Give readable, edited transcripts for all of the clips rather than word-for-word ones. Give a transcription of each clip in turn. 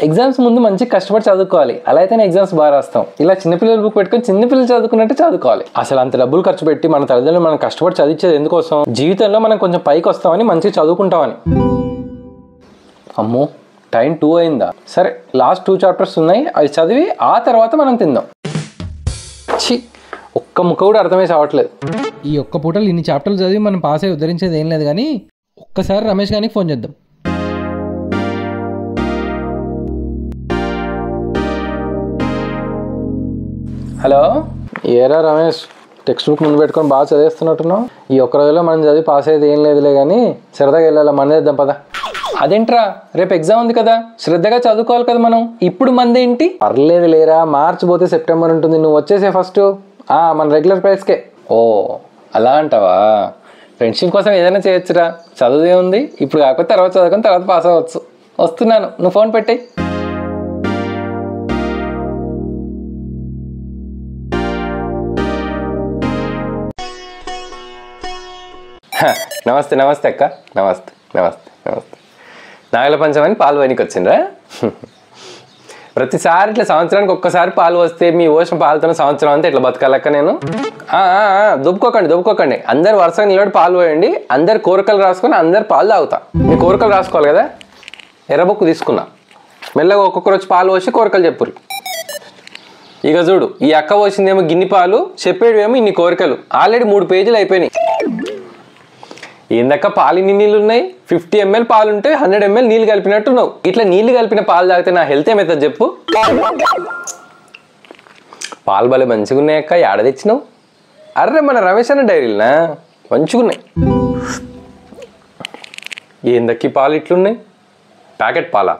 Exams ముందు మంచి కష్టపడి చదువుకోవాలి, అలా అయితేనే ఎగ్జామ్స్ బాగా రాస్తాం. ఇలా చిన్నపిల్లల బుక్ పెట్టుకొని చిన్నపిల్లలు చదువుకున్నట్టు చదువుకోవాలి. అసలు అంత డబ్బులు ఖర్చు పెట్టి మన తల్లిదండ్రులు మనం కష్టపడి చదివించేది ఎందుకోసం? జీవితంలో మనం కొంచెం పైకి వస్తామని, మంచిగా చదువుకుంటామని. అమ్మో టైం 2 అయిందా? సరే లాస్ట్ 2 చాప్టర్స్ ఉన్నాయి, అవి చదివి ఆ తర్వాత మనం తిందాం. ఒక్క ముక్క కూడా అర్థమై చావట్లేదు. ఈ ఒక్క పూటలు ఇన్ని చాప్టర్లు చదివి మనం పాస్ అయ్యి ఉద్ధరించేది ఏం లేదు. కానీ ఒక్కసారి రమేష్ గారికి ఫోన్ చేద్దాం. హలో, ఏరా రమేష్, టెక్స్ట్ బుక్ ముందు పెట్టుకొని బాగా చదివేస్తున్నట్టున్నావు. ఈ ఒక్క రోజులో మనం చదివి పాస్ అయ్యేది ఏం లేదులే, కానీ సరదాగా వెళ్ళాలి, మందేద్దాం పదా. అదేంట్రా, రేపు ఎగ్జామ్ ఉంది కదా, శ్రద్ధగా చదువుకోవాలి కదా మనం. ఇప్పుడు మందేంటి? పర్లేదు లేరా, మార్చి పోతే సెప్టెంబర్ ఉంటుంది, నువ్వు వచ్చేసే ఫస్ట్ మన రెగ్యులర్ ప్రైస్కే. ఓ అలా అంటావా? ఫ్రెండ్షిప్ కోసం ఏదైనా చేయొచ్చురా, చదువుదే ఉంది. ఇప్పుడు కాకపోతే తర్వాత చదువుకొని తర్వాత పాస్ అవ్వచ్చు. వస్తున్నాను, నువ్వు ఫోన్ పెట్టేయి. నమస్తే నమస్తే అక్క, నమస్తే నమస్తే నమస్తే. నాగల పంచమని పాలు పోయనికి వచ్చిండ్రా? ప్రతిసారి ఇట్లా సంవత్సరానికి ఒక్కసారి పాలు వస్తే మీ ఓషన్ పాలతో సంవత్సరం అంతా ఇట్లా బతకాలక్క నేను. దుబ్బుకోకండి, అందరు వరుసగా నిలబడి పాలు పోయండి. అందరు కోరికలు రాసుకొని అందరు పాలు తాగుతా. మీ కోరికలు రాసుకోవాలి కదా. ఎర్ర బుక్ తీసుకున్నా, మెల్లగా ఒక్కొక్కరు వచ్చి పాలు పోసి కోరికలు చెప్పురు. ఇక చూడు, ఈ అక్క పోసిందేమో గిన్ని పాలు, చెప్పేటివేమో ఇన్ని కోరికలు. ఆల్రెడీ 3 పేజీలు అయిపోయినాయి. ఏందక్క పాలు ఇన్ని నీళ్ళు ఉన్నాయి? 50 ml పాలు ఉంటే 100 ml నీళ్ళు కలిపినట్టున్నావు. ఇట్లా నీళ్ళు కలిపిన పాలు తాగితే నా హెల్త్ ఏమవుతుంది చెప్పు? పాలు భలే మంచిగా ఉన్నాయక్క, ఏడ తెచ్చినావు? అర్రే మన రమేష్ అన్న డైరీలనా? మంచిగున్నాయి. ఏందక్కి పాలు ఇట్లున్నాయి? ప్యాకెట్ పాలా?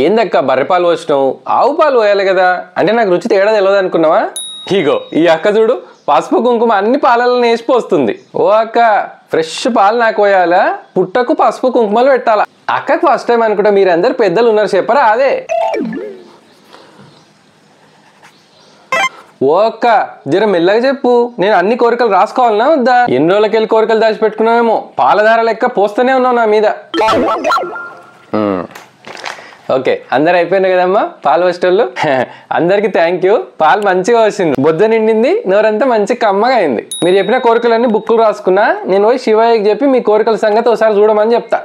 ఏందక్క బర్రె పాలు పోసినావు? ఆవు పాలు పోయాలి కదా. అంటే నాకు రుచి తేడా తెలియదు అనుకున్నావా? ఇగో ఈ అక్క చూడు, పసుపు కుంకుమ అన్ని పాలలో వేసిపోస్తుంది. ఓ అక్క, ఫ్రెష్ పాలు నాకు పోయాలా? పుట్టకు పసుపు కుంకుమలు పెట్టాలా? అక్కకు ఫస్ట్ టైం అనుకుంటా, మీరందరు పెద్దలు ఉన్నారు చెప్పరా? అదే ఓ అక్క, జర మెల్లగా చెప్పు. నేను అన్ని కోరికలు రాసుకోవాలన్నా వద్దా? ఎన్ని రోజులకెళ్ళి కోరికలు దాచిపెట్టుకున్నావేమో. పాలధార లెక్క పోస్తూనే ఉన్నావు నా మీద. ఓకే, అందరు అయిపోయినాయి కదమ్మా పాలు వచ్చేటోళ్ళు. అందరికి థ్యాంక్ యూ. పాలు మంచిగా వచ్చింది, బొద్దు నిండింది, నోరంతా మంచి కమ్మగా అయింది. మీరు చెప్పిన కోరికలన్నీ బుక్కులు రాసుకున్నా. నేను పోయి శివయ్యకి చెప్పి మీ కోరికల సంగతి ఒకసారి చూడమని చెప్తా.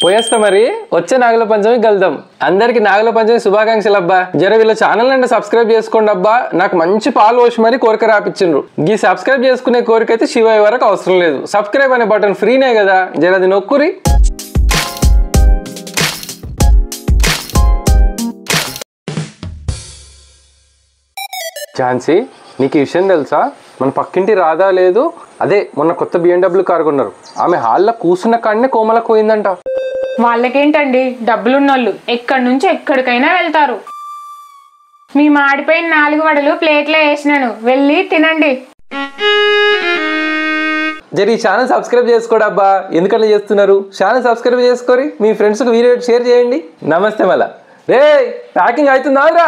పోయేస్తా మరి. వచ్చే నాగుల పంచమికి కలుద్దాం. అందరికి నాగుల పంచమి శుభాకాంక్షలు అబ్బా. జర వీళ్ళ ఛానల్ అంటే సబ్స్క్రైబ్ చేసుకోండి అబ్బా. నాకు మంచి పాలు పోసి మరి కోరిక రాపిచ్చిండ్రు. ఈ సబ్స్క్రైబ్ చేసుకునే కోరిక అయితే శివయ్య వరకు అవసరం లేదు. సబ్స్క్రైబ్ అనే బటన్ ఫ్రీనే కదా, జర అది నొక్కురి. ఝాన్సీ, నీకు ఈ విషయం తెలుసా? మన పక్కింటి రాధా లేదు, అదే మొన్న కొత్త BMW కారు కొన్నారు. ఆమె హాల్లో కూర్చున్న కాడనే కోమలకు పోయిందంట. వాళ్ళకేంటండి, డబ్బులున్నోళ్ళు ఎక్కడి నుంచి ఎక్కడికైనా వెళ్తారు. మీ మాడిపోయిన 4 వడలు ప్లేట్లో వేసినాను, వెళ్ళి తినండి. జర ఈ ఛానల్ సబ్స్క్రైబ్ చేసుకోడబ్బా. ఎందుకట్లా చేస్తున్నారు? ఛానల్ సబ్స్క్రైబ్ చేసుకొని మీ ఫ్రెండ్స్కి వీడియో షేర్ చేయండి. నమస్తే. మళ్ళా రే ప్యాకింగ్ అవుతుందా?